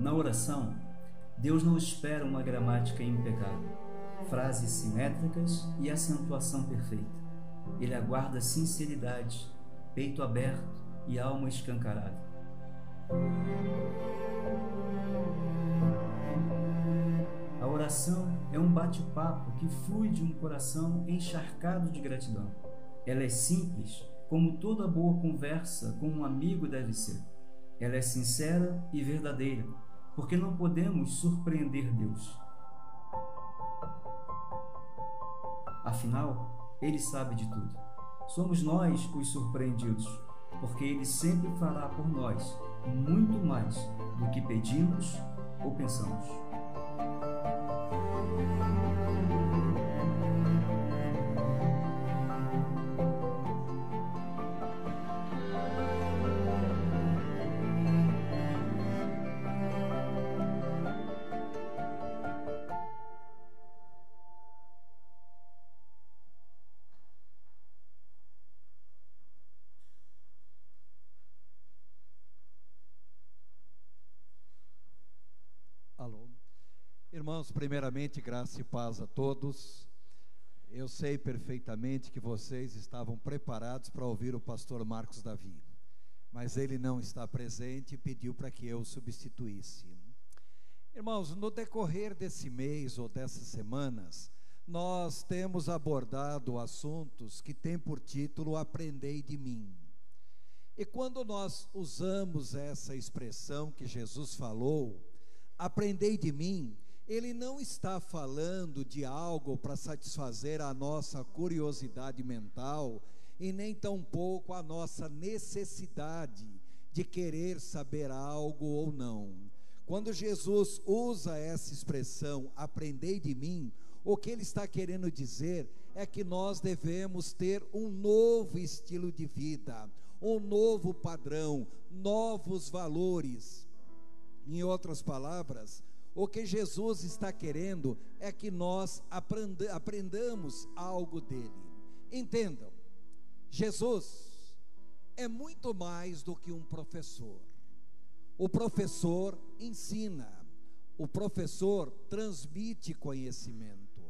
Na oração, Deus não espera uma gramática impecável, frases simétricas e acentuação perfeita. Ele aguarda sinceridade, peito aberto e alma escancarada. A oração é um bate-papo que flui de um coração encharcado de gratidão. Ela é simples, como toda boa conversa com um amigo deve ser. Ela é sincera e verdadeira, porque não podemos surpreender Deus. Afinal, Ele sabe de tudo. Somos nós os surpreendidos, porque Ele sempre fará por nós muito mais do que pedimos ou pensamos. Alô. Irmãos, primeiramente, graça e paz a todos. Eu sei perfeitamente que vocês estavam preparados para ouvir o pastor Marcos Davi, mas ele não está presente e pediu para que eu o substituísse. Irmãos, no decorrer desse mês ou dessas semanas, nós temos abordado assuntos que têm por título Aprendei de mim. E quando nós usamos essa expressão que Jesus falou, Aprendei de mim, ele não está falando de algo para satisfazer a nossa curiosidade mental e nem tampouco a nossa necessidade de querer saber algo ou não. Quando Jesus usa essa expressão, aprendei de mim, o que ele está querendo dizer é que nós devemos ter um novo estilo de vida, um novo padrão, novos valores. Em outras palavras, o que Jesus está querendo é que nós aprendamos algo dele. Entendam, Jesus é muito mais do que um professor. O professor ensina, o professor transmite conhecimento.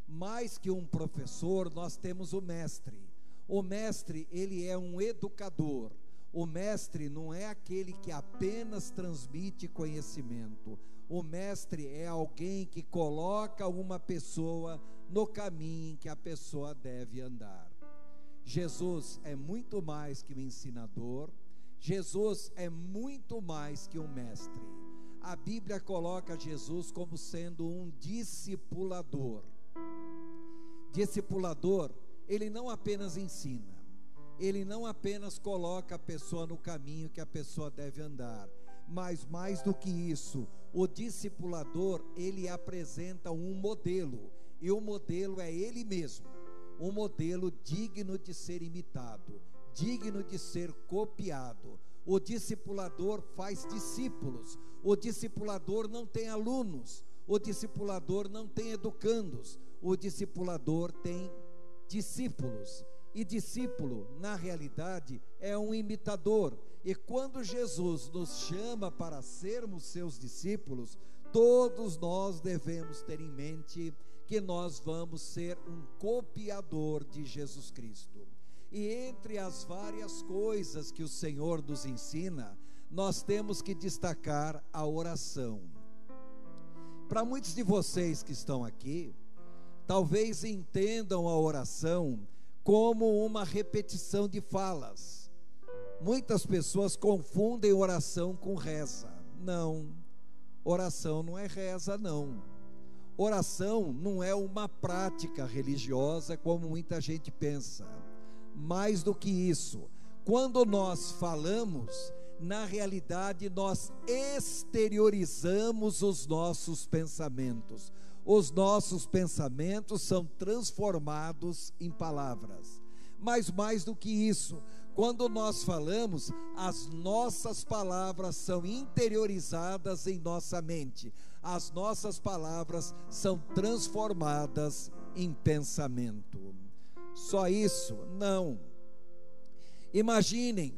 Mais que um professor, nós temos o mestre. O mestre, ele é um educador. O mestre não é aquele que apenas transmite conhecimento. O mestre é alguém que coloca uma pessoa no caminho em que a pessoa deve andar. Jesus é muito mais que um ensinador. Jesus é muito mais que um mestre. A Bíblia coloca Jesus como sendo um discipulador. Discipulador, ele não apenas ensina. Ele não apenas coloca a pessoa no caminho que a pessoa deve andar, mas mais do que isso, o discipulador, ele apresenta um modelo, e o modelo é ele mesmo, um modelo digno de ser imitado, digno de ser copiado. O discipulador faz discípulos, o discipulador não tem alunos, o discipulador não tem educandos, o discipulador tem discípulos. E discípulo, na realidade, é um imitador. E quando Jesus nos chama para sermos seus discípulos, todos nós devemos ter em mente que nós vamos ser um copiador de Jesus Cristo. E entre as várias coisas que o Senhor nos ensina, nós temos que destacar a oração. Para muitos de vocês que estão aqui, talvez entendam a oração como uma repetição de falas. Muitas pessoas confundem oração com reza. Não, oração não é reza, não. Oração não é uma prática religiosa como muita gente pensa. Mais do que isso, quando nós falamos, na realidade nós exteriorizamos os nossos pensamentos. Os nossos pensamentos são transformados em palavras. Mas mais do que isso, quando nós falamos, as nossas palavras são interiorizadas em nossa mente. As nossas palavras são transformadas em pensamento. Só isso? Não. Imaginem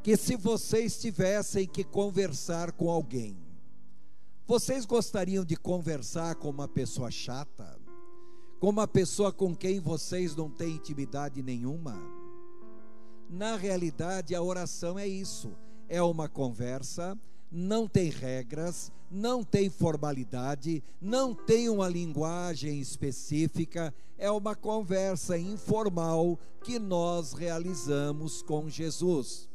que se vocês tivessem que conversar com alguém, Vocês gostariam de conversar com uma pessoa chata? Com uma pessoa com quem vocês não têm intimidade nenhuma? Na realidade, a oração é isso, é uma conversa, não tem regras, não tem formalidade, não tem uma linguagem específica, é uma conversa informal que nós realizamos com Jesus.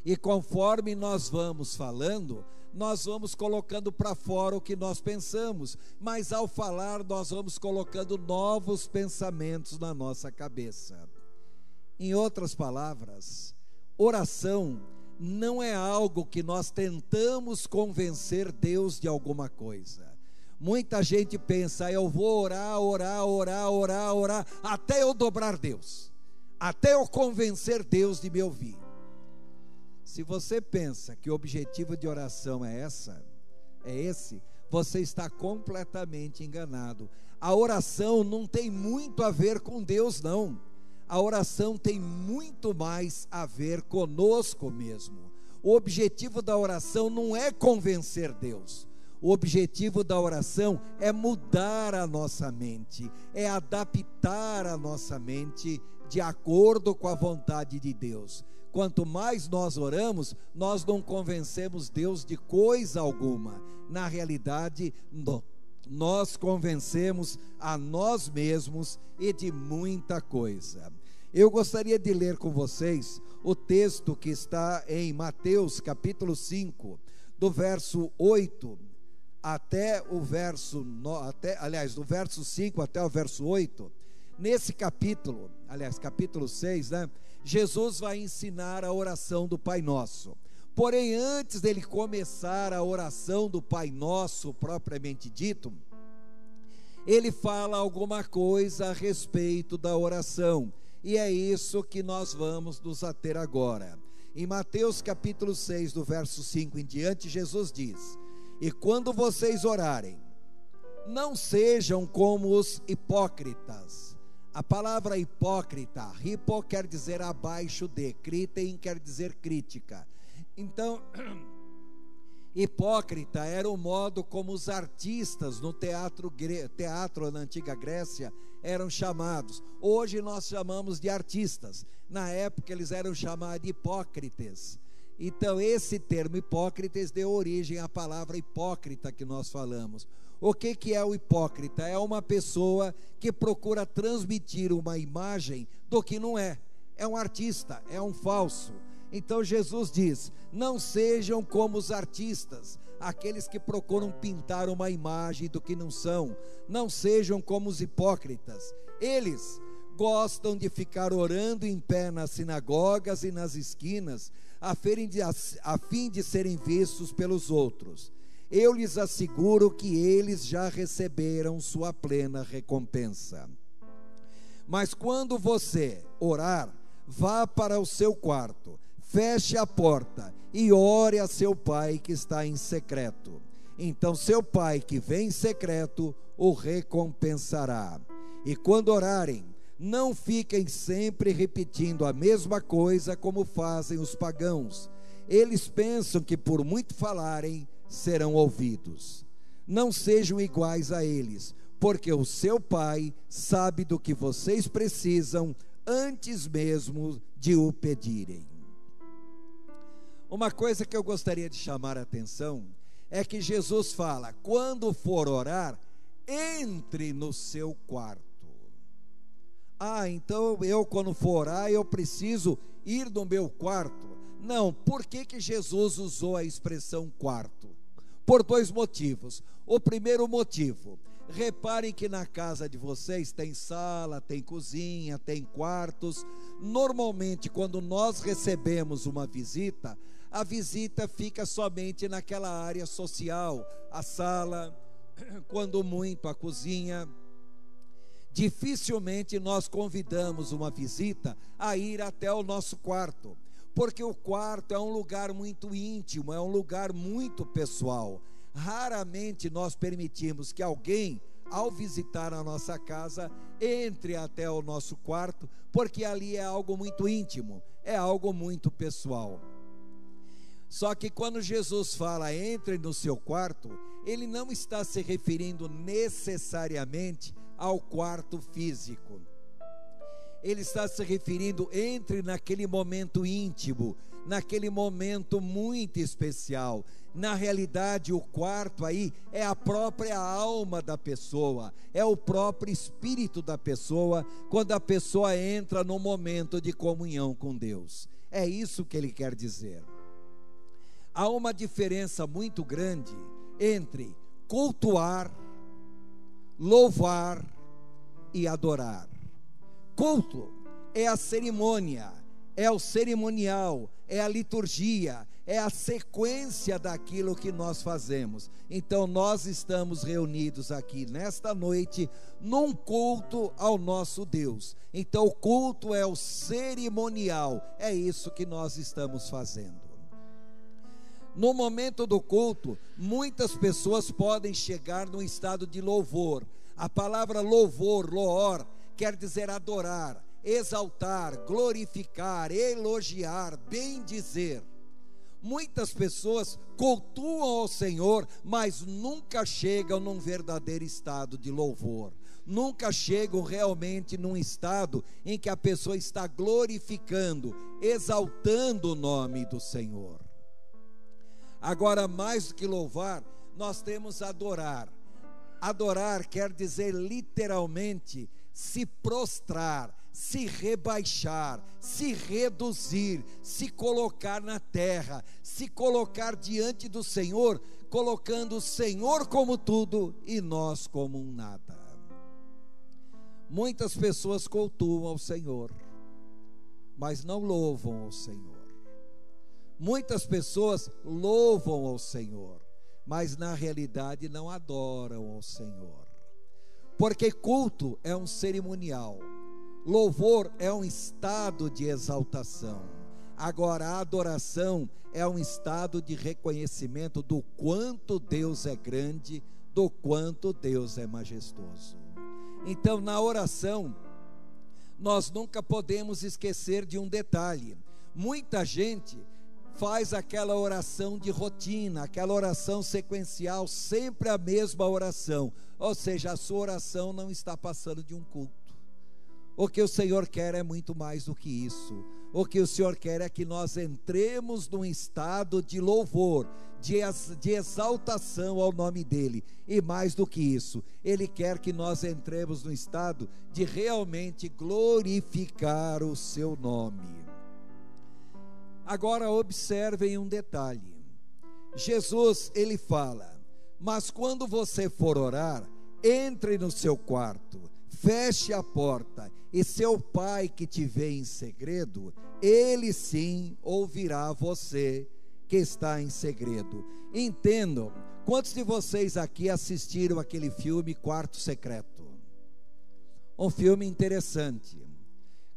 E conforme nós vamos falando, nós vamos colocando para fora o que nós pensamos, mas ao falar nós vamos colocando novos pensamentos na nossa cabeça. Em outras palavras, oração não é algo que nós tentamos convencer Deus de alguma coisa. Muita gente pensa, eu vou orar, até eu dobrar Deus, até eu convencer Deus de me ouvir. Se você pensa que o objetivo de oração é esse, você está completamente enganado. A oração não tem muito a ver com Deus, não. A oração tem muito mais a ver conosco mesmo. O objetivo da oração não é convencer Deus. O objetivo da oração é mudar a nossa mente, é adaptar a nossa mente de acordo com a vontade de Deus. Quanto mais nós oramos, nós não convencemos Deus de coisa alguma. Na realidade, nós convencemos a nós mesmos e de muita coisa. Eu gostaria de ler com vocês o texto que está em Mateus capítulo 5, do verso 8 até o verso, do verso 5 até o verso 8. Nesse capítulo, capítulo 6, Jesus vai ensinar a oração do Pai Nosso. Porém, antes dele começar a oração do Pai Nosso propriamente dito, ele fala alguma coisa a respeito da oração, e é isso que nós vamos nos ater agora. Em Mateus capítulo 6, do verso 5 em diante, Jesus diz: e quando vocês orarem, não sejam como os hipócritas. A palavra hipócrita, hipo quer dizer abaixo de, critein quer dizer crítica. Então, hipócrita era o modo como os artistas no teatro na antiga Grécia eram chamados. Hoje nós chamamos de artistas. Na época eles eram chamados de hipócritas. Então esse termo hipócritas deu origem à palavra hipócrita que nós falamos. O que é o hipócrita? É uma pessoa que procura transmitir uma imagem do que não é. É um artista, é um falso. Então Jesus diz: não sejam como os artistas, aqueles que procuram pintar uma imagem do que não são. Não sejam como os hipócritas. Eles gostam de ficar orando em pé nas sinagogas e nas esquinas, a fim de serem vistos pelos outros. Eu lhes asseguro que eles já receberam sua plena recompensa. Mas quando você orar, vá para o seu quarto, feche a porta e ore a seu pai que está em secreto. Então seu pai que vem em secreto o recompensará. E quando orarem, não fiquem sempre repetindo a mesma coisa como fazem os pagãos. Eles pensam que por muito falarem serão ouvidos. Não sejam iguais a eles, porque o seu pai sabe do que vocês precisam antes mesmo de o pedirem. Uma coisa que eu gostaria de chamar a atenção é que Jesus fala: quando for orar, entre no seu quarto. Então eu quando for orar, eu preciso ir no meu quarto. Não, por que Jesus usou a expressão quarto? Por dois motivos. O primeiro motivo, reparem que na casa de vocês tem sala, tem cozinha, tem quartos. Normalmente quando nós recebemos uma visita, a visita fica somente naquela área social, a sala, quando muito a cozinha. Dificilmente nós convidamos uma visita a ir até o nosso quarto, porque o quarto é um lugar muito íntimo, é um lugar muito pessoal. Raramente nós permitimos que alguém, ao visitar a nossa casa, entre até o nosso quarto, porque ali é algo muito íntimo, é algo muito pessoal. Só que quando Jesus fala entre no seu quarto, ele não está se referindo necessariamente ao quarto físico. Ele está se referindo entre naquele momento íntimo, naquele momento muito especial. Na realidade, o quarto aí é a própria alma da pessoa, é o próprio espírito da pessoa, quando a pessoa entra no momento de comunhão com Deus. É isso que ele quer dizer. Há uma diferença muito grande entre cultuar, louvar e adorar. Culto é a cerimônia, é o cerimonial, é a liturgia, é a sequência daquilo que nós fazemos. Então nós estamos reunidos aqui nesta noite num culto ao nosso Deus. Então o culto é o cerimonial, é isso que nós estamos fazendo. No momento do culto, muitas pessoas podem chegar num estado de louvor. A palavra louvor, loor, quer dizer adorar, exaltar, glorificar, elogiar, bendizer. Muitas pessoas cultuam ao Senhor, mas nunca chegam num verdadeiro estado de louvor. Nunca chegam realmente num estado em que a pessoa está glorificando, exaltando o nome do Senhor. Agora, mais do que louvar, nós temos adorar. Adorar quer dizer literalmente se prostrar, se rebaixar, se reduzir, se colocar na terra, se colocar diante do Senhor, colocando o Senhor como tudo e nós como um nada. Muitas pessoas cultuam ao Senhor, mas não louvam ao Senhor. Muitas pessoas louvam ao Senhor, mas na realidade não adoram ao Senhor. Porque culto é um cerimonial, louvor é um estado de exaltação. Agora a adoração é um estado de reconhecimento do quanto Deus é grande, do quanto Deus é majestoso. Então na oração, nós nunca podemos esquecer de um detalhe. Muita gente faz aquela oração de rotina, aquela oração sequencial, sempre a mesma oração, ou seja, a sua oração não está passando de um culto. O que o Senhor quer é muito mais do que isso. O que o Senhor quer é que nós entremos num estado de louvor, de exaltação ao nome dEle, e mais do que isso, Ele quer que nós entremos num estado de realmente glorificar o seu nome. Agora observem um detalhe. Jesus, ele fala: mas quando você for orar, entre no seu quarto, feche a porta, e seu pai que te vê em segredo, ele sim ouvirá você que está em segredo. Entendam, quantos de vocês aqui assistiram aquele filme Quarto Secreto? Um filme interessante.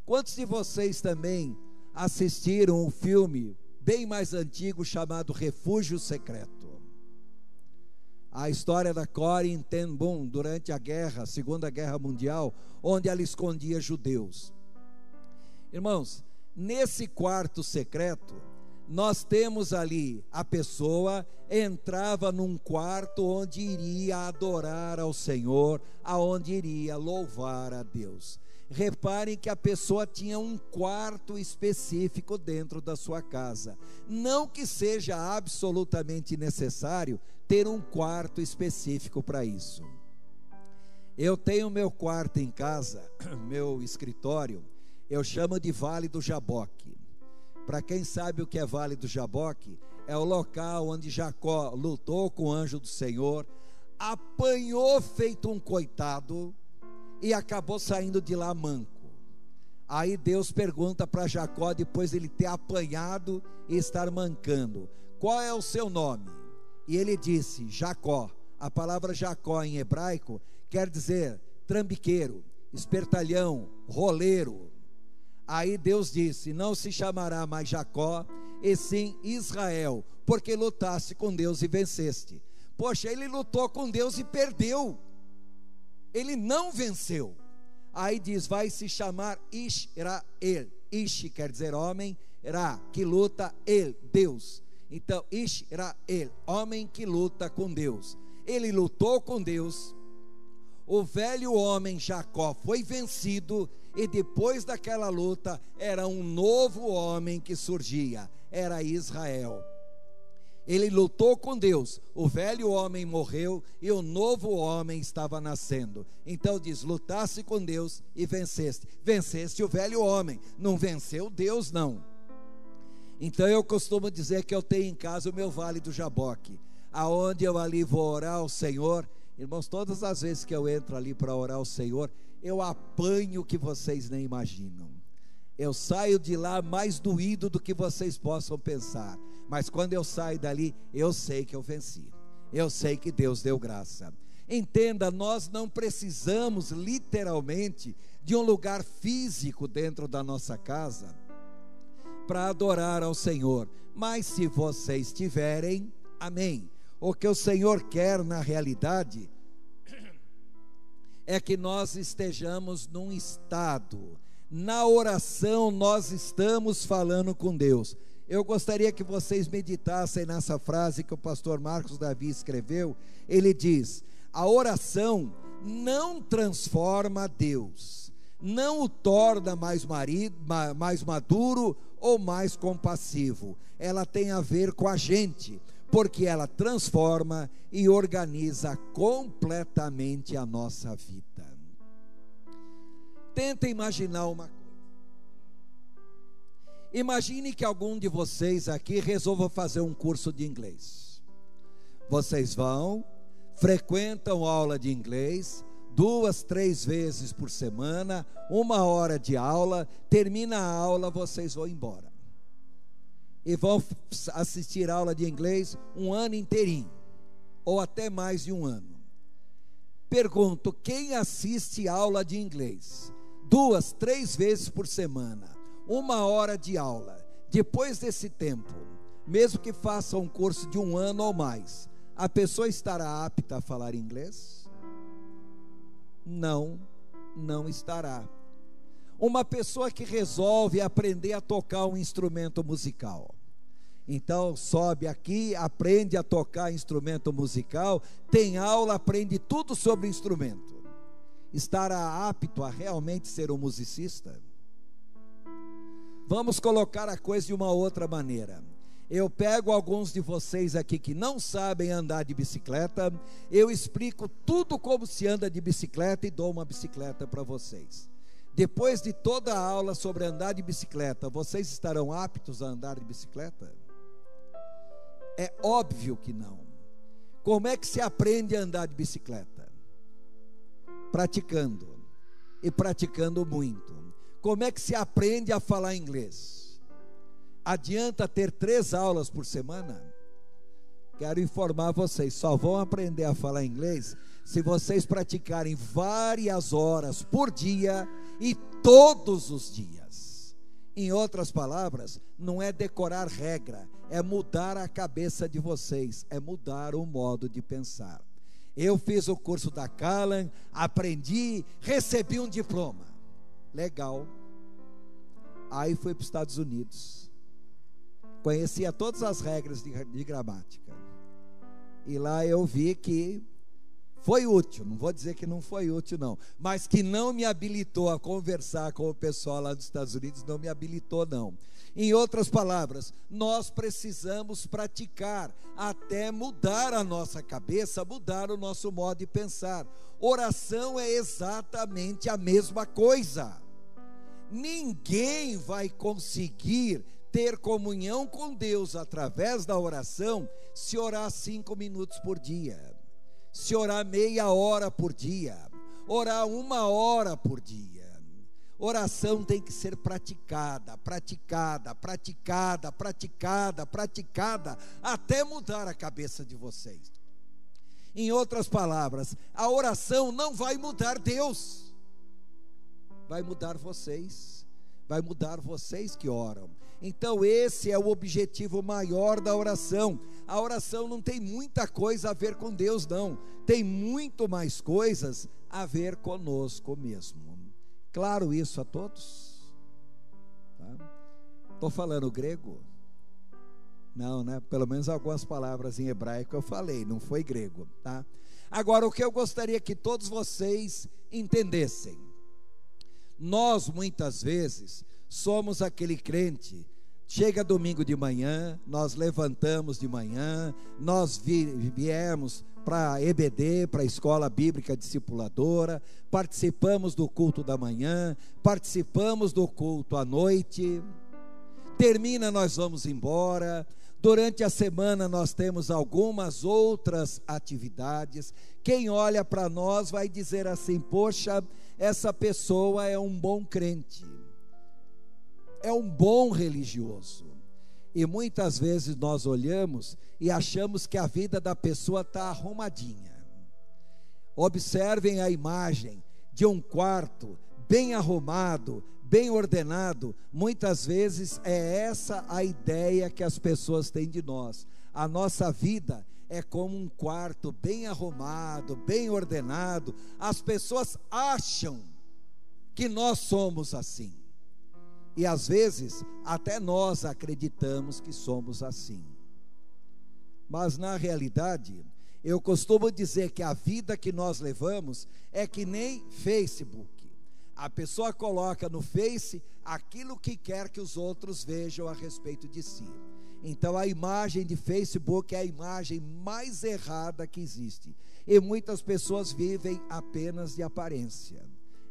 Quantos de vocês também assistiram um filme bem mais antigo chamado Refúgio Secreto? A história da Corrie ten Boom durante a guerra, Segunda Guerra Mundial, onde ela escondia judeus. Irmãos, nesse quarto secreto, nós temos ali, a pessoa entrava num quarto onde iria adorar ao Senhor, aonde iria louvar a Deus. Reparem que a pessoa tinha um quarto específico dentro da sua casa. Não que seja absolutamente necessário ter um quarto específico para isso. Eu tenho meu quarto em casa, meu escritório, eu chamo de Vale do Jaboque. Para quem sabe o que é Vale do Jaboque, é o local onde Jacó lutou com o anjo do Senhor, apanhou feito um coitado e acabou saindo de lá manco. Aí Deus pergunta para Jacó, depois de ele ter apanhado e estar mancando: qual é o seu nome? E ele disse: Jacó. A palavra Jacó em hebraico quer dizer trambiqueiro, espertalhão, roleiro. Aí Deus disse: não se chamará mais Jacó, e sim Israel, porque lutaste com Deus e venceste. Poxa, ele lutou com Deus e perdeu, ele não venceu. Aí diz: vai se chamar Israel. Ish quer dizer homem, Ra, que luta, El, Deus. Então, Israel, homem que luta com Deus. Ele lutou com Deus. O velho homem Jacó foi vencido, e depois daquela luta era um novo homem que surgia, era Israel. Ele lutou com Deus, o velho homem morreu e o novo homem estava nascendo. Então diz: lutasse com Deus e venceste. Venceste o velho homem, não venceu Deus não. Então eu costumo dizer que eu tenho em casa o meu vale do Jaboque, aonde eu ali vou orar ao Senhor. Irmãos, todas as vezes que eu entro ali para orar ao Senhor, eu apanho o que vocês nem imaginam. Eu saio de lá mais doído do que vocês possam pensar. Mas quando eu saio dali, eu sei que eu venci. Eu sei que Deus deu graça. Entenda, nós não precisamos literalmente de um lugar físico dentro da nossa casa para adorar ao Senhor. Mas se vocês tiverem, amém. O que o Senhor quer na realidade é que nós estejamos num estado. Na oração nós estamos falando com Deus. Eu gostaria que vocês meditassem nessa frase que o pastor Marcos Davi escreveu. Ele diz: a oração não transforma Deus, não o torna mais maduro ou mais compassivo. Ela tem a ver com a gente, porque ela transforma e organiza completamente a nossa vida. Tenta imaginar uma coisa. Imagine que algum de vocês aqui resolva fazer um curso de inglês. Vocês vão, frequentam aula de inglês 2, 3 vezes por semana, 1 hora de aula, termina a aula, vocês vão embora. E vão assistir aula de inglês um ano inteirinho, ou até mais de um ano. Pergunto: quem assiste aula de inglês 2, 3 vezes por semana, 1 hora de aula, depois desse tempo, mesmo que faça um curso de 1 ano ou mais, a pessoa estará apta a falar inglês? Não, não estará. Uma pessoa que resolve aprender a tocar um instrumento musical, então sobe aqui, aprende a tocar instrumento musical, tem aula, aprende tudo sobre o instrumento, estará apto a realmente ser um musicista? Vamos colocar a coisa de uma outra maneira. Eu pego alguns de vocês aqui que não sabem andar de bicicleta, eu explico tudo como se anda de bicicleta e dou uma bicicleta para vocês. Depois de toda a aula sobre andar de bicicleta, vocês estarão aptos a andar de bicicleta? É óbvio que não. Como é que se aprende a andar de bicicleta? Praticando, e praticando muito. Como é que se aprende a falar inglês? Adianta ter 3 aulas por semana? Quero informar vocês, só vão aprender a falar inglês se vocês praticarem várias horas por dia e todos os dias. Em outras palavras, não é decorar regra, é mudar a cabeça de vocês, é mudar o modo de pensar. Eu fiz o curso da Callan, aprendi, recebi um diploma. Legal. Aí fui para os Estados Unidos. Conhecia todas as regras de gramática. E lá eu vi que foi útil, não vou dizer que não foi útil não, mas que não me habilitou a conversar com o pessoal lá dos Estados Unidos, não me habilitou não. Em outras palavras, nós precisamos praticar até mudar a nossa cabeça, mudar o nosso modo de pensar. Oração é exatamente a mesma coisa. Ninguém vai conseguir ter comunhão com Deus através da oração se orar 5 minutos por dia, se orar meia hora por dia, orar 1 hora por dia. Oração tem que ser praticada, praticada, praticada, praticada, praticada, até mudar a cabeça de vocês. Em outras palavras, a oração não vai mudar Deus, vai mudar vocês, vai mudar vocês que oram. Então esse é o objetivo maior da oração. A oração não tem muita coisa a ver com Deus não, tem muito mais coisas a ver conosco mesmo. Claro isso a todos? Estou falando grego? Não, né? Pelo menos algumas palavras em hebraico eu falei, não foi grego, tá? Agora, o que eu gostaria que todos vocês entendessem: nós muitas vezes somos aquele crente, chega domingo de manhã, nós levantamos de manhã, nós viemos para a EBD, para a Escola Bíblica Discipuladora, participamos do culto da manhã, participamos do culto à noite, termina, nós vamos embora. Durante a semana nós temos algumas outras atividades. Quem olha para nós vai dizer assim: poxa, essa pessoa é um bom crente, é um bom religioso. E muitas vezes nós olhamos e achamos que a vida da pessoa está arrumadinha. Observem a imagem de um quarto bem arrumado, bem ordenado. Muitas vezes é essa a ideia que as pessoas têm de nós. A nossa vida é como um quarto bem arrumado, bem ordenado. As pessoas acham que nós somos assim. E às vezes até nós acreditamos que somos assim. Mas na realidade, eu costumo dizer que a vida que nós levamos é que nem Facebook. A pessoa coloca no Face aquilo que quer que os outros vejam a respeito de si. Então a imagem de Facebook é a imagem mais errada que existe. E muitas pessoas vivem apenas de aparência.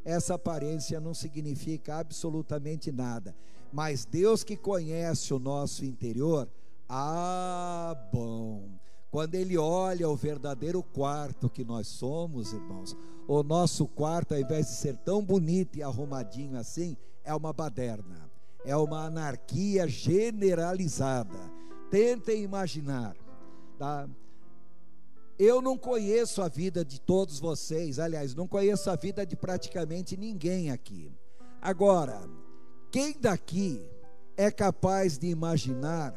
Essa aparência não significa absolutamente nada. Mas Deus, que conhece o nosso interior, bom, quando Ele olha o verdadeiro quarto que nós somos, irmãos, o nosso quarto, ao invés de ser tão bonito e arrumadinho assim, é uma baderna, é uma anarquia generalizada. Tentem imaginar, tá? Eu não conheço a vida de todos vocês, aliás, não conheço a vida de praticamente ninguém aqui. Agora, quem daqui é capaz de imaginar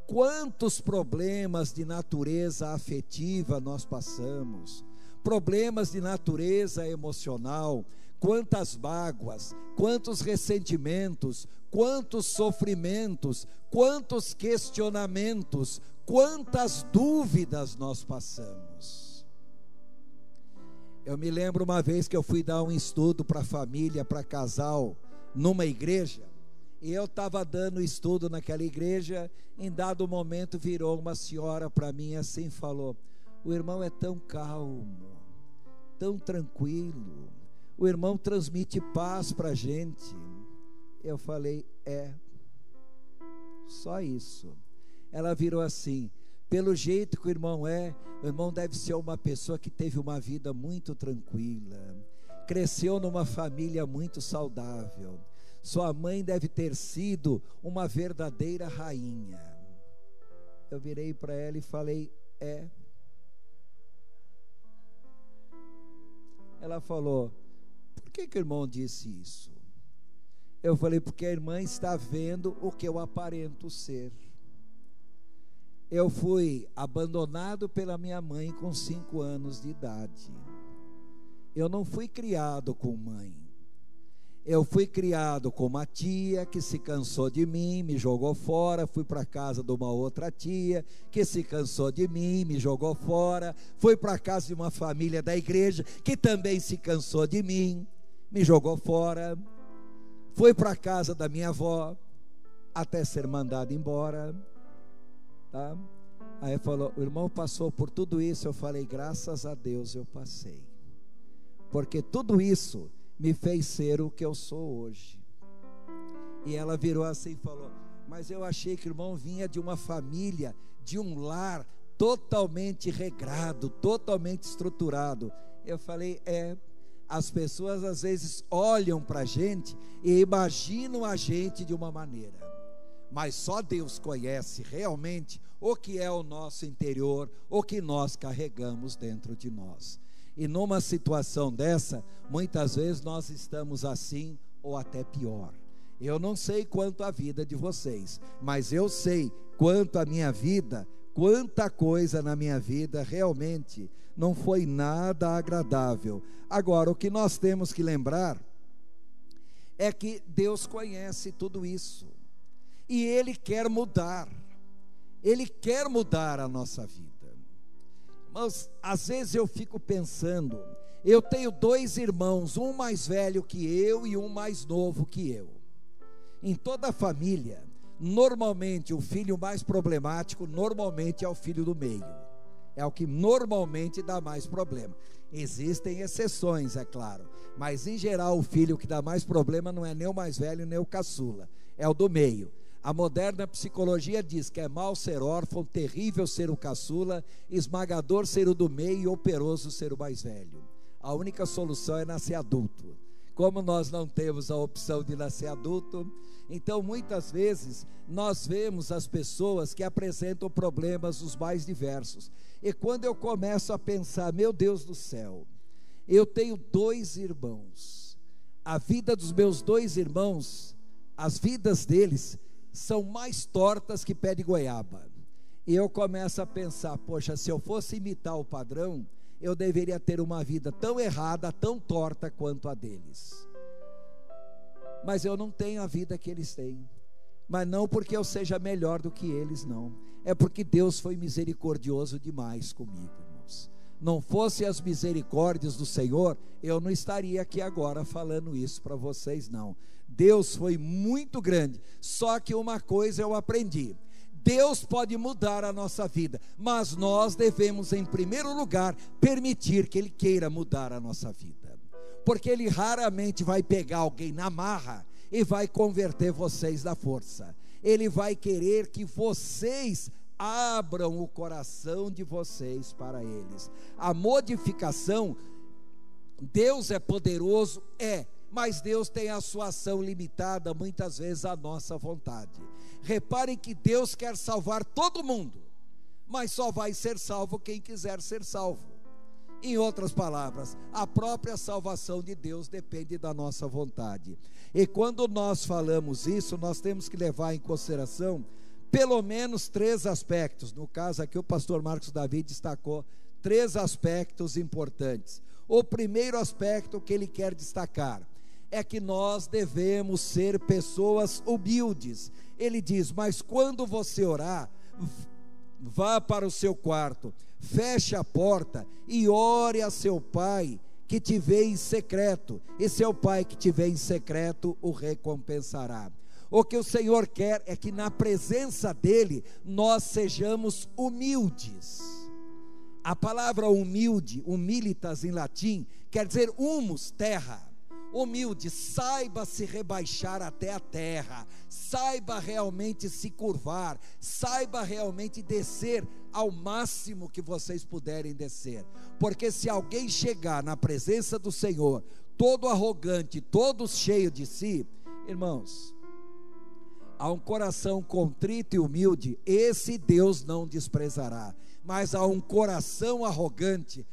quantos problemas de natureza afetiva nós passamos, problemas de natureza emocional, quantas mágoas, quantos ressentimentos, quantos sofrimentos, quantos questionamentos, quantas dúvidas nós passamos. Eu me lembro uma vez que eu fui dar um estudo para família, para casal, numa igreja, e eu estava dando estudo naquela igreja. Em dado momento virou uma senhora para mim assim e falou: o irmão é tão calmo, tão tranquilo, o irmão transmite paz para a gente. Eu falei: só isso. Ela virou assim: pelo jeito que o irmão deve ser uma pessoa que teve uma vida muito tranquila, cresceu numa família muito saudável, sua mãe deve ter sido uma verdadeira rainha. Eu virei para ela e falei: Ela falou: por que o irmão disse isso? Eu falei: porque a irmã está vendo o que eu aparento ser. Eu fui abandonado pela minha mãe com 5 anos de idade. Eu não fui criado com mãe. Eu fui criado com uma tia que se cansou de mim, me jogou fora. Fui para a casa de uma outra tia que se cansou de mim, me jogou fora. Fui para a casa de uma família da igreja que também se cansou de mim, me jogou fora. Fui para a casa da minha avó até ser mandado embora, tá? Aí falou: o irmão passou por tudo isso. Eu falei: graças a Deus eu passei, porque tudo isso me fez ser o que eu sou hoje. E ela virou assim e falou: mas eu achei que o irmão vinha de uma família, de um lar totalmente regrado, totalmente estruturado. Eu falei: as pessoas às vezes olham para a gente e imaginam a gente de uma maneira, mas só Deus conhece realmente o que é o nosso interior, o que nós carregamos dentro de nós. E numa situação dessa, muitas vezes nós estamos assim ou até pior. Eu não sei quanto a vida de vocês, mas eu sei quanto a minha vida, quanta coisa na minha vida realmente não foi nada agradável. Agora, o que nós temos que lembrar é que Deus conhece tudo isso e Ele quer mudar. Ele quer mudar a nossa vida. Mas às vezes eu fico pensando, eu tenho 2 irmãos, um mais velho que eu e um mais novo que eu. Em toda a família, normalmente o filho mais problemático, normalmente é o filho do meio. É o que normalmente dá mais problema. Existem exceções, é claro, mas em geral o filho que dá mais problema não é nem o mais velho nem o caçula, é o do meio. A moderna psicologia diz que é mau ser órfão, terrível ser o caçula, esmagador ser o do meio e operoso ser o mais velho. A única solução é nascer adulto. Como nós não temos a opção de nascer adulto, então muitas vezes nós vemos as pessoas que apresentam problemas os mais diversos. E quando eu começo a pensar, meu Deus do céu, eu tenho 2 irmãos, a vida dos meus 2 irmãos, as vidas deles são mais tortas que pé de goiaba. E eu começo a pensar, poxa, se eu fosse imitar o padrão, eu deveria ter uma vida tão errada, tão torta quanto a deles. Mas eu não tenho a vida que eles têm. Mas não porque eu seja melhor do que eles, não. É porque Deus foi misericordioso demais comigo, irmãos. Não fosse as misericórdias do Senhor, eu não estaria aqui agora falando isso para vocês, não. Deus foi muito grande. Só que uma coisa eu aprendi: Deus pode mudar a nossa vida, mas nós devemos, em primeiro lugar, permitir que Ele queira mudar a nossa vida, porque Ele raramente vai pegar alguém na marra e vai converter vocês na força. Ele vai querer que vocês abram o coração de vocês para eles. A modificação, Deus é poderoso, mas Deus tem a sua ação limitada, muitas vezes à nossa vontade. Reparem que Deus quer salvar todo mundo, mas só vai ser salvo quem quiser ser salvo. Em outras palavras, a própria salvação de Deus depende da nossa vontade. E quando nós falamos isso, nós temos que levar em consideração pelo menos 3 aspectos. No caso aqui o pastor Marcos Davi destacou 3 aspectos importantes. O primeiro aspecto que ele quer destacar é que nós devemos ser pessoas humildes. Ele diz: mas quando você orar, vá para o seu quarto, feche a porta e ore a seu pai que te vê em secreto, e seu pai que te vê em secreto o recompensará. O que o Senhor quer é que na presença dele nós sejamos humildes. A palavra humilde, humilitas em latim, quer dizer humus, terra. Humilde, saiba se rebaixar até a terra, saiba realmente se curvar, saiba realmente descer ao máximo que vocês puderem descer, porque se alguém chegar na presença do Senhor, todo arrogante, todo cheio de si, irmãos, há um coração contrito e humilde, esse Deus não desprezará, mas há um coração arrogante,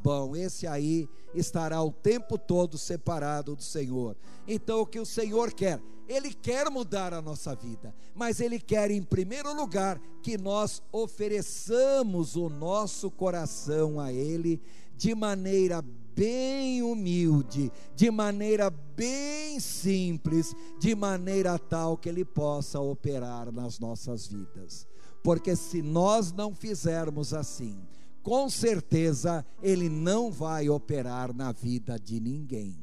bom, esse aí estará o tempo todo separado do Senhor. Então o que o Senhor quer? Ele quer mudar a nossa vida, mas Ele quer em primeiro lugar que nós ofereçamos o nosso coração a Ele de maneira bem humilde, de maneira bem simples, de maneira tal que Ele possa operar nas nossas vidas. Porque se nós não fizermos assim, com certeza Ele não vai operar na vida de ninguém.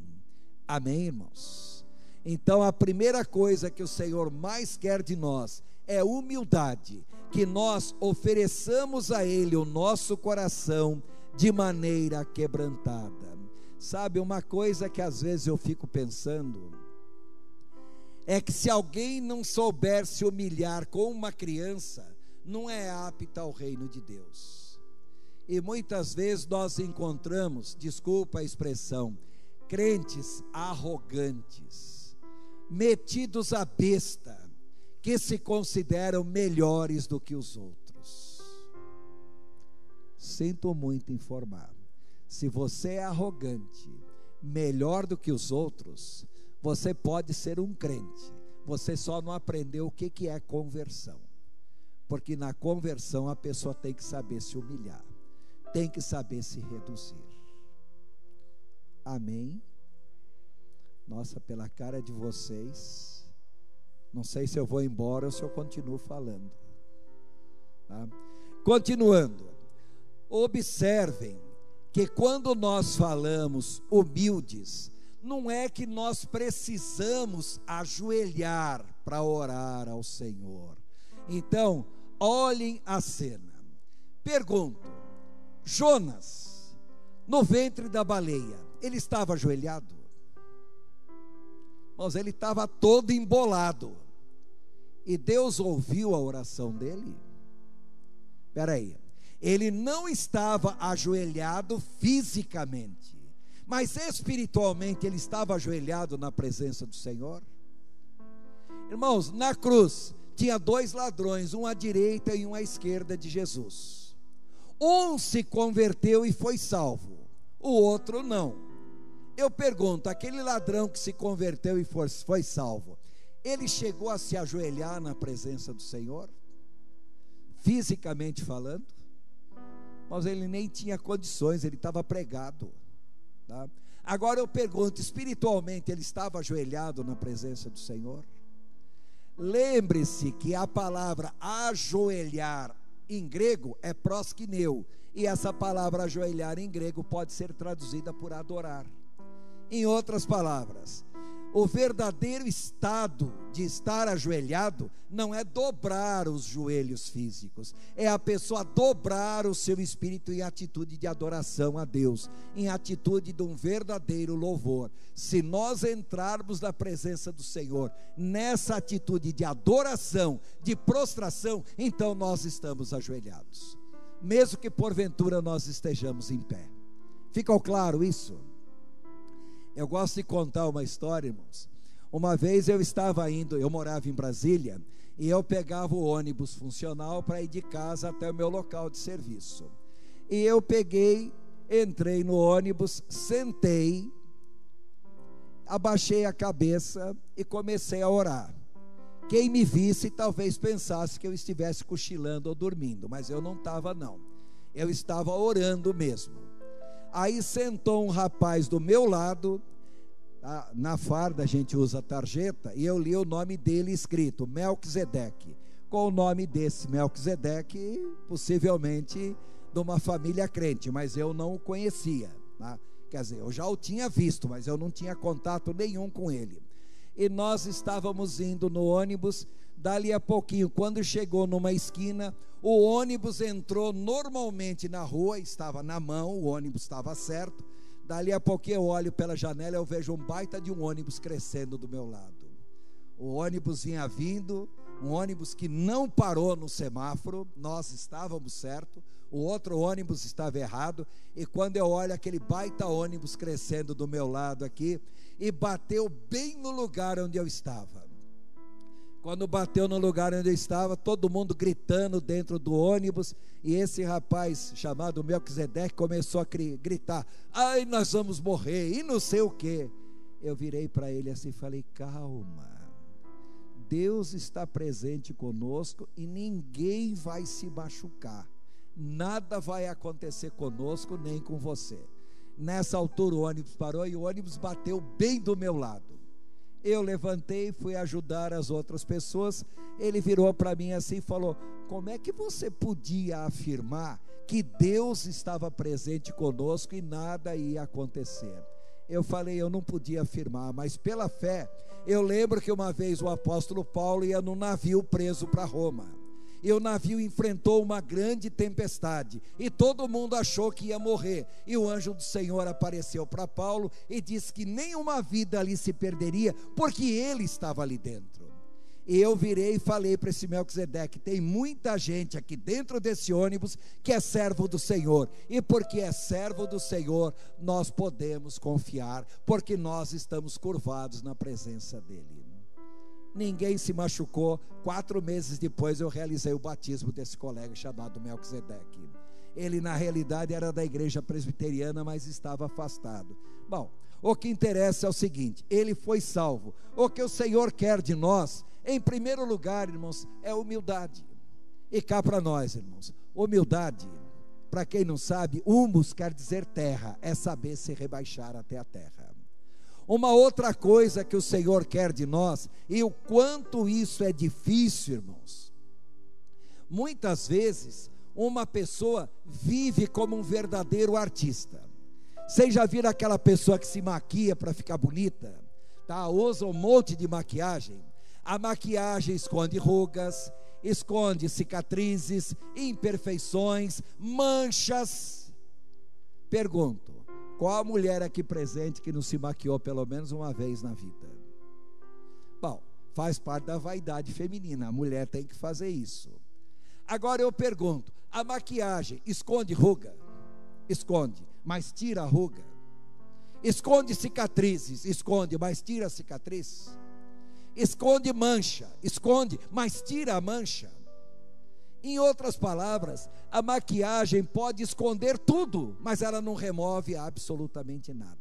Amém, irmãos? Então a primeira coisa que o Senhor mais quer de nós é humildade, que nós ofereçamos a Ele o nosso coração de maneira quebrantada. Sabe, uma coisa que às vezes eu fico pensando é que se alguém não souber se humilhar com uma criança, não é apta ao reino de Deus. E muitas vezes nós encontramos, desculpa a expressão, crentes arrogantes, metidos à besta, que se consideram melhores do que os outros. Sinto muito informar, se você é arrogante, melhor do que os outros, você pode ser um crente, você só não aprendeu o que é conversão, porque na conversão a pessoa tem que saber se humilhar, tem que saber se reduzir. Amém? Nossa, pela cara de vocês, não sei se eu vou embora ou se eu continuo falando. Tá? Continuando, observem que quando nós falamos humildes, não é que nós precisamos ajoelhar para orar ao Senhor. Então, olhem a cena. Pergunto: Jonas, no ventre da baleia, ele estava ajoelhado? Mas ele estava todo embolado. E Deus ouviu a oração dele? Espera aí. Ele não estava ajoelhado fisicamente, mas espiritualmente ele estava ajoelhado na presença do Senhor. Irmãos, na cruz tinha 2 ladrões, um à direita e um à esquerda de Jesus. Um se converteu e foi salvo, o outro não. Eu pergunto, aquele ladrão que se converteu e foi salvo, ele chegou a se ajoelhar na presença do Senhor? Fisicamente falando? Mas ele nem tinha condições, ele estava pregado, tá? Agora eu pergunto, espiritualmente ele estava ajoelhado na presença do Senhor? Lembre-se que a palavra ajoelhar em grego é proskineu, e essa palavra ajoelhar em grego pode ser traduzida por adorar. Em outras palavras, o verdadeiro estado de estar ajoelhado não é dobrar os joelhos físicos, é a pessoa dobrar o seu espírito em atitude de adoração a Deus, em atitude de um verdadeiro louvor. Se nós entrarmos na presença do Senhor nessa atitude de adoração, de prostração, então nós estamos ajoelhados, mesmo que porventura nós estejamos em pé. Ficou claro isso? Eu gosto de contar uma história, irmãos. Uma vez eu morava em Brasília, e eu pegava o ônibus funcional para ir de casa até o meu local de serviço. E eu entrei no ônibus, sentei, abaixei a cabeça e comecei a orar. Quem me visse talvez pensasse que eu estivesse cochilando ou dormindo, mas eu não estava não. Eu estava orando mesmo. Aí sentou um rapaz do meu lado, na farda a gente usa tarjeta, e eu li o nome dele escrito, Melquisedeque. Com o nome desse Melquisedeque, possivelmente de uma família crente, mas eu não o conhecia, tá? Quer dizer, eu já o tinha visto, mas eu não tinha contato nenhum com ele. E nós estávamos indo no ônibus. Dali a pouquinho, quando chegou numa esquina, o ônibus entrou normalmente na rua, estava na mão, o ônibus estava certo. Dali a pouquinho eu olho pela janela, eu vejo um baita de um ônibus crescendo do meu lado. O ônibus vinha vindo, um ônibus que não parou no semáforo, nós estávamos certo, o outro ônibus estava errado, e quando eu olho aquele baita ônibus crescendo do meu lado aqui, e bateu bem no lugar onde eu estava. Quando bateu no lugar onde eu estava, todo mundo gritando dentro do ônibus, e esse rapaz chamado Melquisedeque começou a gritar: ai, nós vamos morrer, e não sei o que. Eu virei para ele assim e falei: calma, Deus está presente conosco e ninguém vai se machucar, nada vai acontecer conosco nem com você. Nessa altura o ônibus parou e o ônibus bateu bem do meu lado. Eu levantei, fui ajudar as outras pessoas. Ele virou para mim assim e falou: como é que você podia afirmar que Deus estava presente conosco e nada ia acontecer? Eu falei: eu não podia afirmar, mas pela fé, eu lembro que uma vez o apóstolo Paulo ia num navio preso para Roma, e o navio enfrentou uma grande tempestade, e todo mundo achou que ia morrer, e o anjo do Senhor apareceu para Paulo, e disse que nenhuma vida ali se perderia, porque ele estava ali dentro. E eu virei e falei para esse Melquisedeque: tem muita gente aqui dentro desse ônibus que é servo do Senhor, e porque é servo do Senhor, nós podemos confiar, porque nós estamos curvados na presença dele. Ninguém se machucou. 4 meses depois eu realizei o batismo desse colega chamado Melquisedeque. Ele na realidade era da igreja presbiteriana, mas estava afastado. Bom, o que interessa é o seguinte: ele foi salvo. O que o Senhor quer de nós, em primeiro lugar, irmãos, é humildade. E cá para nós, irmãos, humildade, para quem não sabe, humus quer dizer terra, é saber se rebaixar até a terra. Uma outra coisa que o Senhor quer de nós, e o quanto isso é difícil, irmãos, Muitas vezes, uma pessoa vive como um verdadeiro artista. Vocês já viram aquela pessoa que se maquia para ficar bonita? Tá? Usa um monte de maquiagem. A maquiagem esconde rugas, esconde cicatrizes, imperfeições, manchas. Pergunto, qual a mulher aqui presente que não se maquiou pelo menos uma vez na vida? Bom, faz parte da vaidade feminina, a mulher tem que fazer isso. Agora eu pergunto, a maquiagem esconde ruga? Esconde, mas tira a ruga. Esconde cicatrizes? Esconde, mas tira a cicatriz. Esconde mancha? Esconde, mas tira a mancha. Em outras palavras, a maquiagem pode esconder tudo, mas ela não remove absolutamente nada.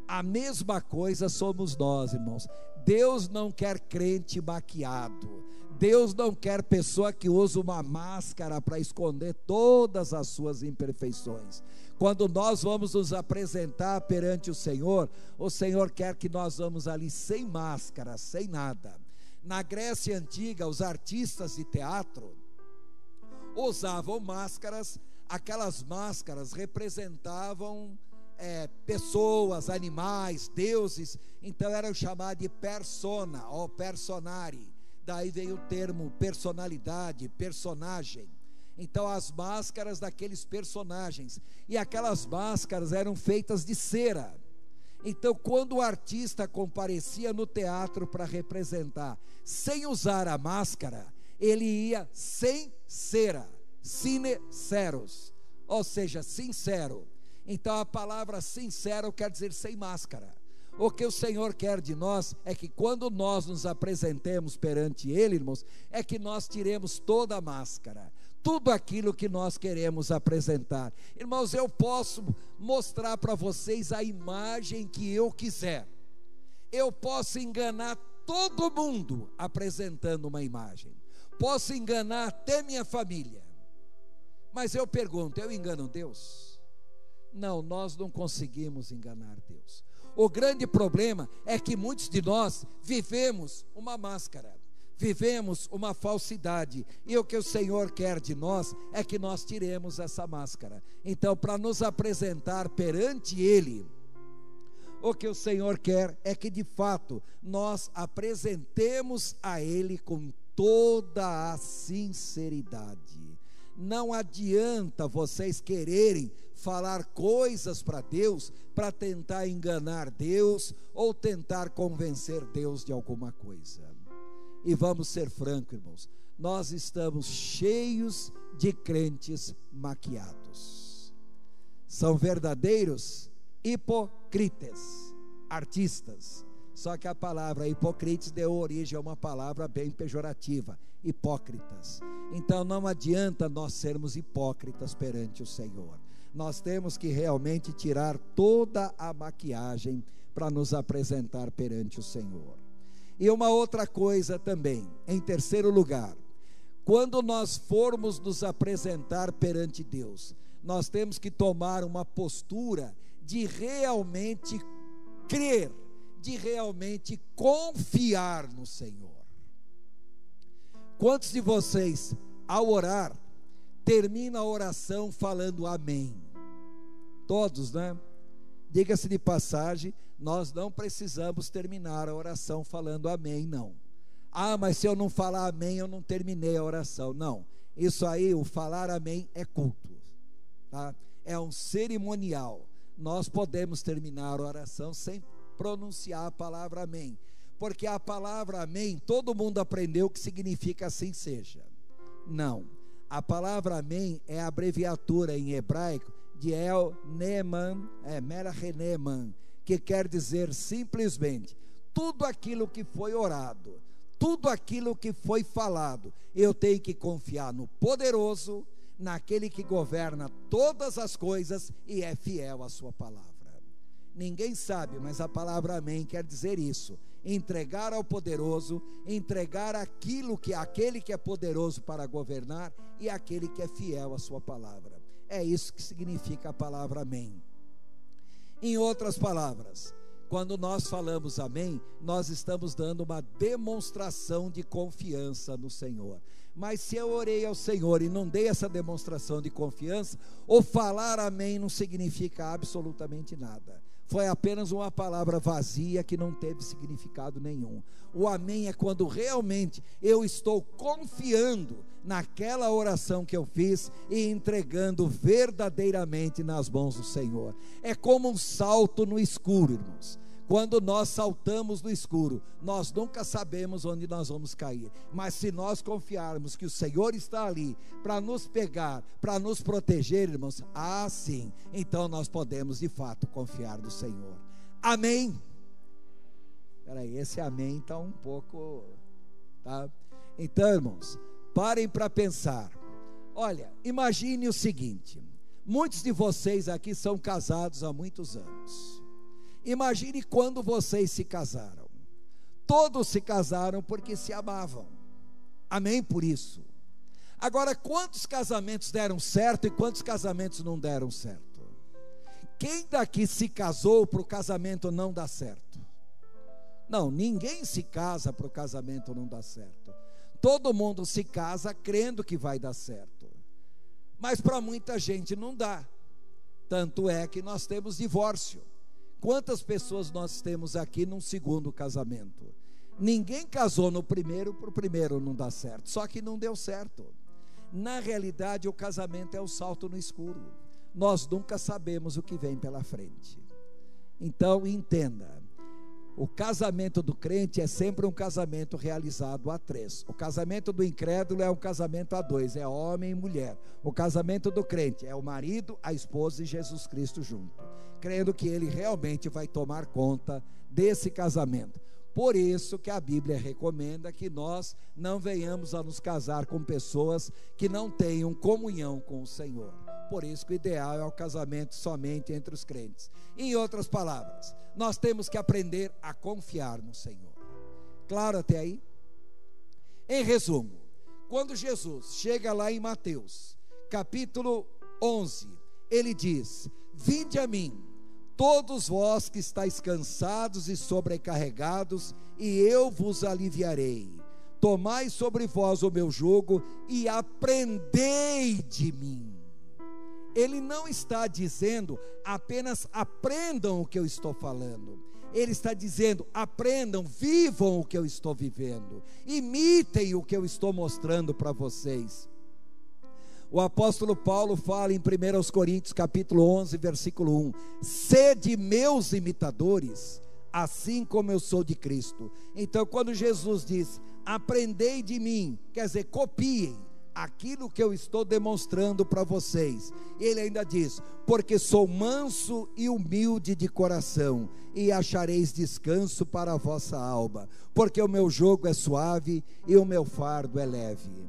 A mesma coisa somos nós, irmãos. Deus não quer crente maquiado. Deus não quer pessoa que usa uma máscara para esconder todas as suas imperfeições. Quando nós vamos nos apresentar perante o Senhor quer que nós vamos ali sem máscara, sem nada. Na Grécia Antiga, os artistas de teatro usavam máscaras. Aquelas máscaras representavam pessoas, animais, deuses. Então eram chamados de persona ou personari. Daí veio o termo personalidade, personagem. Então as máscaras daqueles personagens, e aquelas máscaras eram feitas de cera. Então quando o artista comparecia no teatro para representar, sem usar a máscara, ele ia sem cera, sine ceros, ou seja, sincero. Então a palavra sincero quer dizer sem máscara. O que o Senhor quer de nós é que quando nós nos apresentemos perante Ele, irmãos, é que nós tiremos toda a máscara, tudo aquilo que nós queremos apresentar. Irmãos, eu posso mostrar para vocês a imagem que eu quiser. Eu posso enganar todo mundo apresentando uma imagem. Posso enganar até minha família. Mas eu pergunto, eu engano Deus? Não, nós não conseguimos enganar Deus. O grande problema é que muitos de nós vivemos uma máscara, vivemos uma falsidade, e o que o Senhor quer de nós é que nós tiremos essa máscara. Então, para nos apresentar perante Ele, o que o Senhor quer é que de fato nós apresentemos a Ele com toda a sinceridade. Não adianta vocês quererem falar coisas para Deus, para tentar enganar Deus, ou tentar convencer Deus de alguma coisa. E vamos ser francos, irmãos, nós estamos cheios de crentes maquiados. São verdadeiros hipocritas, artistas. Só que a palavra hipocrites deu origem a uma palavra bem pejorativa, hipócritas. Então não adianta nós sermos hipócritas perante o Senhor. Nós temos que realmente tirar toda a maquiagem para nos apresentar perante o Senhor. E uma outra coisa também, em terceiro lugar, quando nós formos nos apresentar perante Deus, nós temos que tomar uma postura de realmente crer, de realmente confiar no Senhor. Quantos de vocês, ao orar, termina a oração falando amém? Todos, né? Diga-se de passagem, nós não precisamos terminar a oração falando amém, não. Ah, mas se eu não falar amém, eu não terminei a oração. Não, isso aí, o falar amém é culto, tá? É um cerimonial. Nós podemos terminar a oração sem pronunciar a palavra amém, porque a palavra amém, todo mundo aprendeu que significa assim seja. Não, a palavra amém é a abreviatura em hebraico de El Neman, Meracheneman, que quer dizer simplesmente, tudo aquilo que foi orado, tudo aquilo que foi falado, eu tenho que confiar no poderoso, naquele que governa todas as coisas e é fiel à sua palavra. Ninguém sabe, mas a palavra amém quer dizer isso: entregar ao poderoso, entregar aquilo que aquele que é poderoso para governar e aquele que é fiel à sua palavra. É isso que significa a palavra amém. Em outras palavras, Quando nós falamos amém, nós estamos dando uma demonstração de confiança no Senhor. Mas se eu orei ao Senhor e não dei essa demonstração de confiança, o falar amém não significa absolutamente nada. Foi apenas uma palavra vazia que não teve significado nenhum. O amém é quando realmente eu estou confiando naquela oração que eu fiz e entregando verdadeiramente nas mãos do Senhor. É como um salto no escuro, irmãos. Quando nós saltamos no escuro, nós nunca sabemos onde nós vamos cair, mas se nós confiarmos que o Senhor está ali para nos pegar, para nos proteger, irmãos, sim, então nós podemos de fato confiar no Senhor. Amém? Peraí, esse amém está um pouco, tá? Então, irmãos, parem para pensar. Olha, imagine o seguinte: muitos de vocês aqui são casados há muitos anos. Imagine quando vocês se casaram. Todos se casaram porque se amavam. Amém por isso. Agora, quantos casamentos deram certo e quantos casamentos não deram certo? Quem daqui se casou para o casamento não dar certo? Não, ninguém se casa para o casamento não dar certo. Todo mundo se casa crendo que vai dar certo. Mas para muita gente não dá. Tanto é que nós temos divórcio. Quantas pessoas nós temos aqui num segundo casamento? Ninguém casou no primeiro para o primeiro não dar certo, só que não deu certo. Na realidade, o casamento é um salto no escuro. Nós nunca sabemos o que vem pela frente. Então, entenda, o casamento do crente é sempre um casamento realizado a 3. O casamento do incrédulo é um casamento a 2, é homem e mulher. O casamento do crente é o marido, a esposa e Jesus Cristo junto, crendo que ele realmente vai tomar conta desse casamento. Por isso que a Bíblia recomenda que nós não venhamos a nos casar com pessoas que não tenham comunhão com o Senhor. Por isso que o ideal é o casamento somente entre os crentes. Em outras palavras, nós temos que aprender a confiar no Senhor. Claro até aí? Em resumo, quando Jesus chega lá em Mateus, capítulo 11, ele diz: vinde a mim, todos vós que estáis cansados e sobrecarregados, e eu vos aliviarei. Tomai sobre vós o meu jugo e aprendei de mim. Ele não está dizendo apenas aprendam o que eu estou falando. Ele está dizendo aprendam, vivam o que eu estou vivendo, imitem o que eu estou mostrando para vocês. O apóstolo Paulo fala em 1 Coríntios capítulo 11, versículo 1: sede meus imitadores, assim como eu sou de Cristo. Então, quando Jesus diz aprendei de mim, quer dizer, copiem aquilo que eu estou demonstrando para vocês. Ele ainda diz: porque sou manso e humilde de coração, e achareis descanso para a vossa alma, porque o meu jugo é suave e o meu fardo é leve.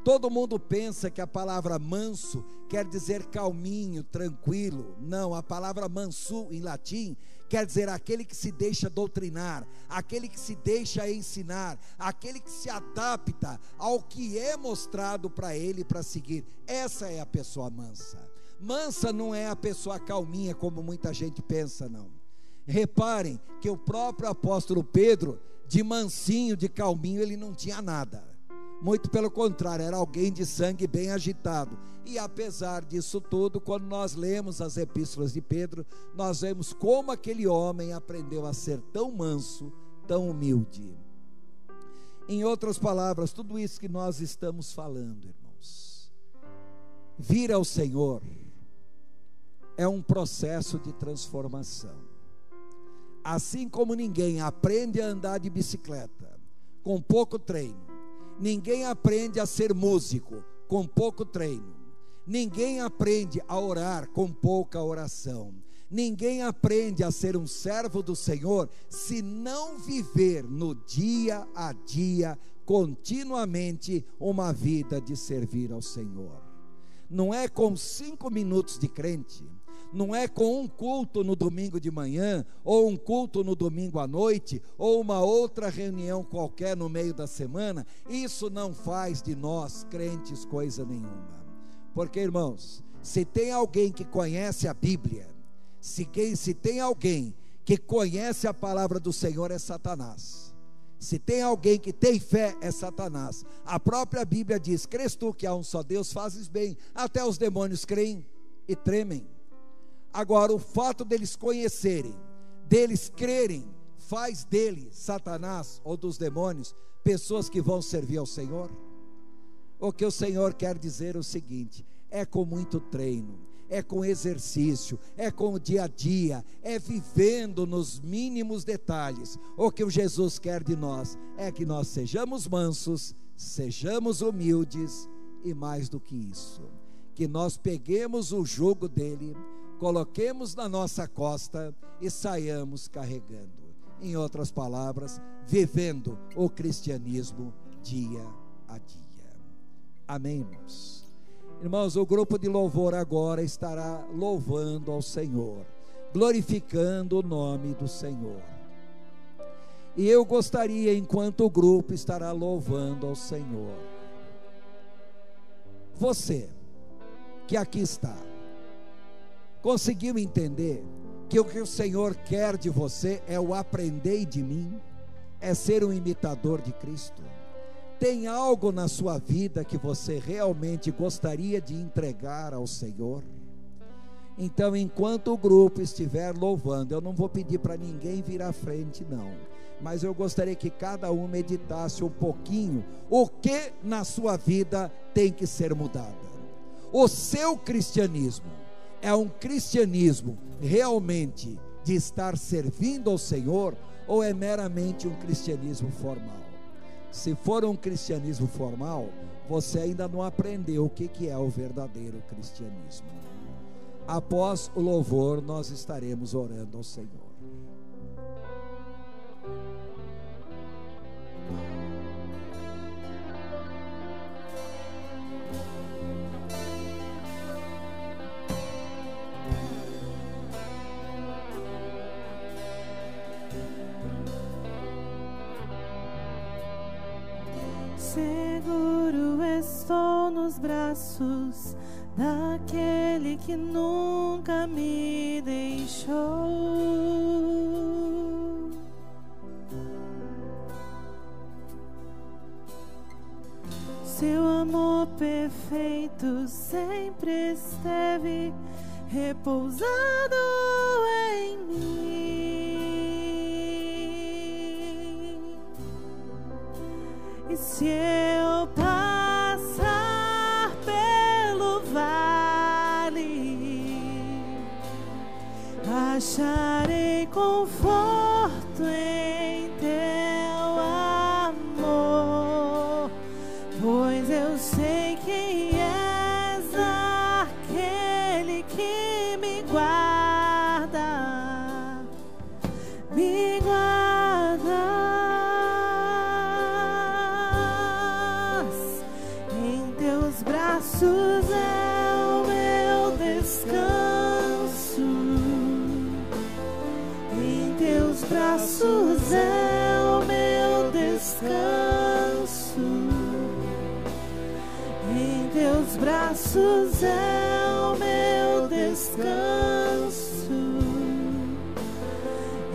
Todo mundo pensa que a palavra manso quer dizer calminho, tranquilo. Não, a palavra mansu em latim quer dizer aquele que se deixa doutrinar, aquele que se deixa ensinar, aquele que se adapta ao que é mostrado para ele para seguir. Essa é a pessoa mansa. Mansa não é a pessoa calminha como muita gente pensa, não. Reparem que o próprio apóstolo Pedro, de mansinho, de calminho, ele não tinha nada. Muito pelo contrário, era alguém de sangue bem agitado. E apesar disso tudo, quando nós lemos as epístolas de Pedro, nós vemos como aquele homem aprendeu a ser tão manso, tão humilde. Em outras palavras, tudo isso que nós estamos falando, irmãos, vir ao Senhor é um processo de transformação. Assim como ninguém aprende a andar de bicicleta com pouco treino, ninguém aprende a ser músico com pouco treino, ninguém aprende a orar com pouca oração, ninguém aprende a ser um servo do Senhor se não viver no dia a dia, continuamente, uma vida de servir ao Senhor. Não é com 5 minutos de crente, não é com um culto no domingo de manhã, ou um culto no domingo à noite, ou uma outra reunião qualquer no meio da semana. Isso não faz de nós crentes coisa nenhuma. Porque, irmãos, se tem alguém que conhece a Bíblia, se tem alguém que conhece a palavra do Senhor é Satanás. Se tem alguém que tem fé, é Satanás. A própria Bíblia diz: crês tu que há um só Deus, fazes bem. Até os demônios creem e tremem. Agora, o fato deles conhecerem, deles crerem, faz dele, Satanás ou dos demônios, pessoas que vão servir ao Senhor. O que o Senhor quer dizer é o seguinte: é com muito treino, é com exercício, é com o dia a dia, é vivendo nos mínimos detalhes. O que o Jesus quer de nós é que nós sejamos mansos, sejamos humildes e mais do que isso, que nós peguemos o jugo dele, coloquemos na nossa costa e saiamos carregando. Em outras palavras, vivendo o cristianismo dia a dia. Amém, irmãos? Irmãos, o grupo de louvor agora estará louvando ao Senhor, glorificando o nome do Senhor. E eu gostaria, enquanto o grupo estará louvando ao Senhor, você que aqui está, conseguiu entender que o que o Senhor quer de você é o aprender de mim, é ser um imitador de Cristo? Tem algo na sua vida que você realmente gostaria de entregar ao Senhor? Então, enquanto o grupo estiver louvando, eu não vou pedir para ninguém vir à frente não, mas eu gostaria que cada um meditasse um pouquinho o que na sua vida tem que ser mudado. O seu cristianismo é um cristianismo realmente de estar servindo ao Senhor, ou é meramente um cristianismo formal? Se for um cristianismo formal, você ainda não aprendeu o que é o verdadeiro cristianismo. Após o louvor, nós estaremos orando ao Senhor. Seguro estou nos braços daquele que nunca me deixou. Seu amor perfeito sempre esteve repousado em mim. E se eu passar pelo vale, acharei conforto em teu amor, pois eu sei que és aquele que me guarda, me guarda. Em teus braços é o meu descanso, em teus braços é o meu descanso, em teus braços é o meu descanso,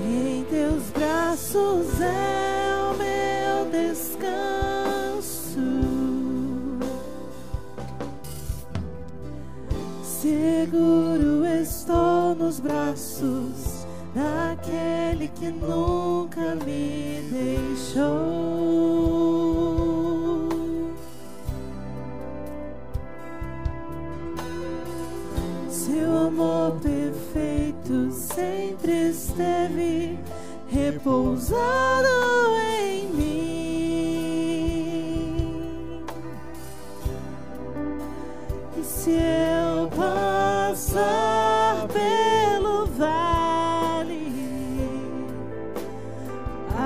em teus braços é o meu descanso. Seguro estou nos braços daquele que nunca me deixou. Seu amor perfeito sempre esteve repousado em mim. E se eu passar pelo vale,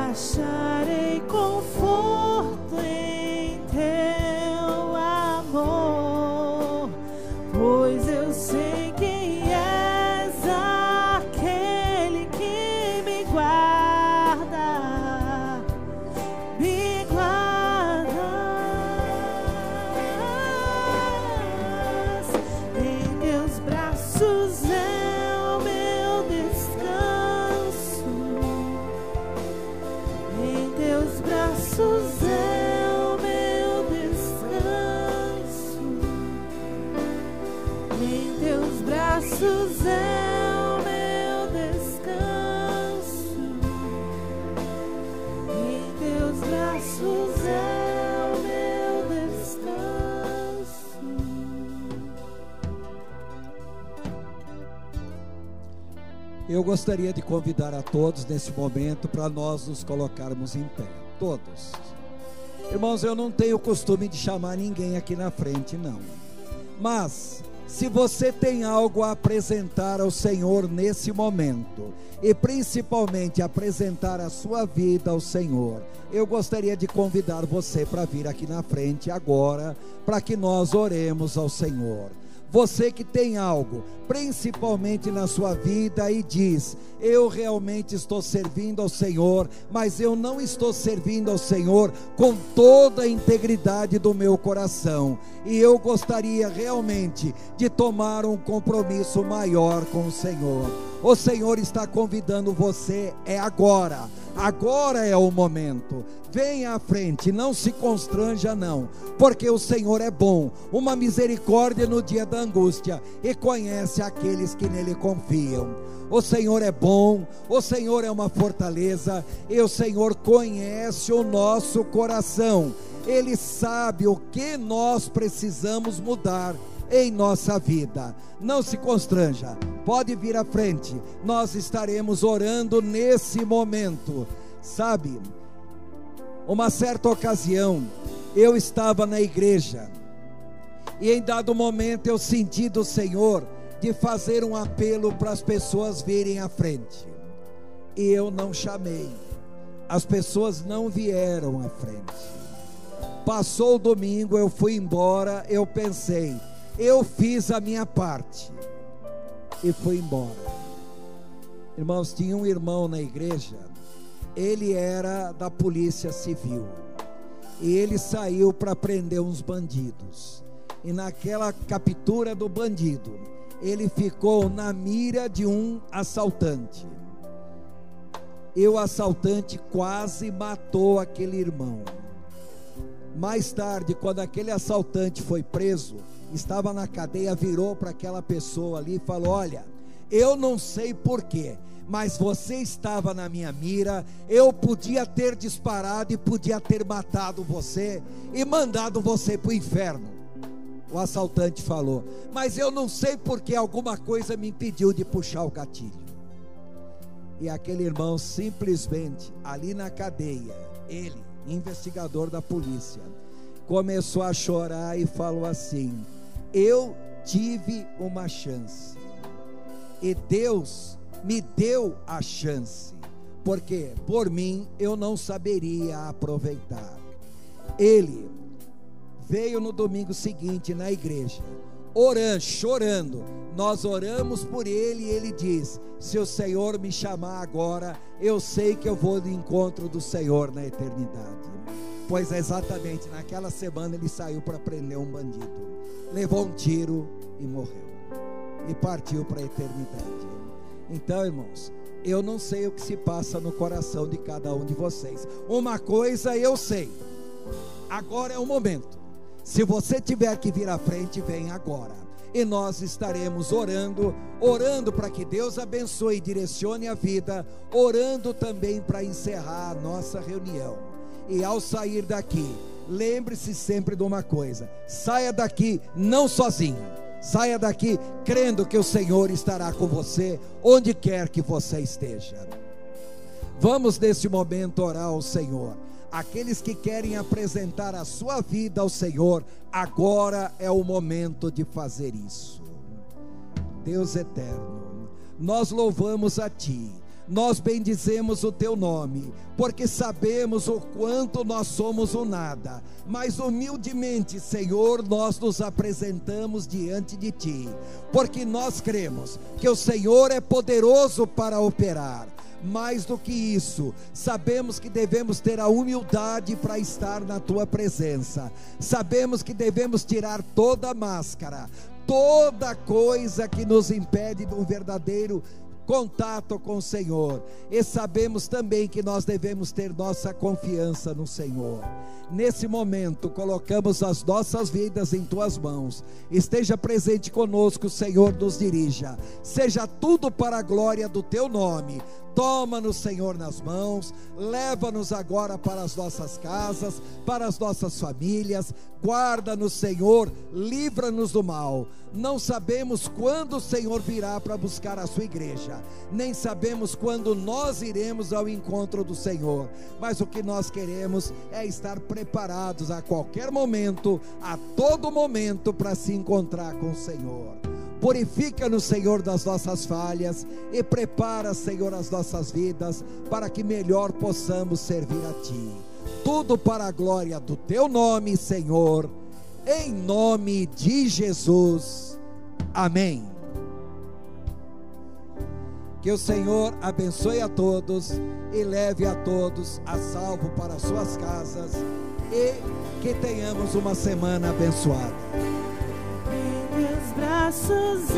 acharei conforto em teu amor, pois eu sei que és aquele que me guarda, me guardas. Em teus braços braços é o meu descanso. Em teus braços é o meu descanso. Eu gostaria de convidar a todos nesse momento para nós nos colocarmos em pé, todos. Irmãos, eu não tenho o costume de chamar ninguém aqui na frente, não. Mas, se você tem algo a apresentar ao Senhor nesse momento, e principalmente apresentar a sua vida ao Senhor, eu gostaria de convidar você para vir aqui na frente agora, para que nós oremos ao Senhor. Você que tem algo, principalmente na sua vida, e diz: eu realmente estou servindo ao Senhor, mas eu não estou servindo ao Senhor com toda a integridade do meu coração, e eu gostaria realmente de tomar um compromisso maior com o Senhor. O Senhor está convidando você, é agora. Agora é o momento. Venha à frente, não se constranja não, porque o Senhor é bom, uma misericórdia no dia da angústia, e conhece aqueles que nele confiam. O Senhor é bom, o Senhor é uma fortaleza, e o Senhor conhece o nosso coração. Ele sabe o que nós precisamos mudar em nossa vida. Não se constranja, pode vir à frente, nós estaremos orando nesse momento. Sabe, uma certa ocasião, eu estava na igreja, e em dado momento eu senti do Senhor de fazer um apelo para as pessoas virem à frente, e eu não chamei, as pessoas não vieram à frente. Passou o domingo, eu fui embora, eu pensei, eu fiz a minha parte, e fui embora. Irmãos, tinha um irmão na igreja, ele era da polícia civil, e ele saiu para prender uns bandidos, e naquela captura do bandido, ele ficou na mira de um assaltante, e o assaltante quase matou aquele irmão. Mais tarde, quando aquele assaltante foi preso, estava na cadeia, virou para aquela pessoa ali e falou: olha, eu não sei porquê, mas você estava na minha mira, eu podia ter disparado e podia ter matado você e mandado você para o inferno. O assaltante falou: mas eu não sei porque alguma coisa me impediu de puxar o gatilho. E aquele irmão simplesmente, ali na cadeia, ele, investigador da polícia, começou a chorar e falou assim: eu tive uma chance, e Deus me deu a chance, porque por mim eu não saberia aproveitar. Ele veio no domingo seguinte na igreja, orando, chorando. Nós oramos por ele, e ele diz: se o Senhor me chamar agora, eu sei que eu vou no encontro do Senhor na eternidade. Pois exatamente naquela semana ele saiu para prender um bandido, levou um tiro e morreu, e partiu para a eternidade. Então, irmãos, eu não sei o que se passa no coração de cada um de vocês. Uma coisa eu sei, agora é o momento. Se você tiver que vir à frente, vem agora, e nós estaremos orando para que Deus abençoe e direcione a vida, orando também para encerrar a nossa reunião. E ao sair daqui, lembre-se sempre de uma coisa: saia daqui não sozinho, saia daqui crendo que o Senhor estará com você onde quer que você esteja. Vamos nesse momento orar ao Senhor. Aqueles que querem apresentar a sua vida ao Senhor, agora é o momento de fazer isso. Deus eterno, nós louvamos a Ti, nós bendizemos o Teu nome, porque sabemos o quanto nós somos o nada, mas humildemente, Senhor, nós nos apresentamos diante de Ti, porque nós cremos que o Senhor é poderoso para operar. Mais do que isso, sabemos que devemos ter a humildade para estar na Tua presença, sabemos que devemos tirar toda a máscara, toda coisa que nos impede de um verdadeiro contato com o Senhor, e sabemos também que nós devemos ter nossa confiança no Senhor. Nesse momento, colocamos as nossas vidas em tuas mãos. Esteja presente conosco, Senhor, nos dirija. Seja tudo para a glória do teu nome. Toma-nos, Senhor, nas mãos, leva-nos agora para as nossas casas, para as nossas famílias, guarda-nos, Senhor, livra-nos do mal. Não sabemos quando o Senhor virá para buscar a sua igreja, nem sabemos quando nós iremos ao encontro do Senhor, mas o que nós queremos é estar preparados a qualquer momento, a todo momento, para se encontrar com o Senhor. Purifica-nos, Senhor, das nossas falhas e prepara, Senhor, as nossas vidas para que melhor possamos servir a Ti. Tudo para a glória do Teu nome, Senhor, em nome de Jesus. Amém. Que o Senhor abençoe a todos e leve a todos a salvo para suas casas, e que tenhamos uma semana abençoada. Meus braços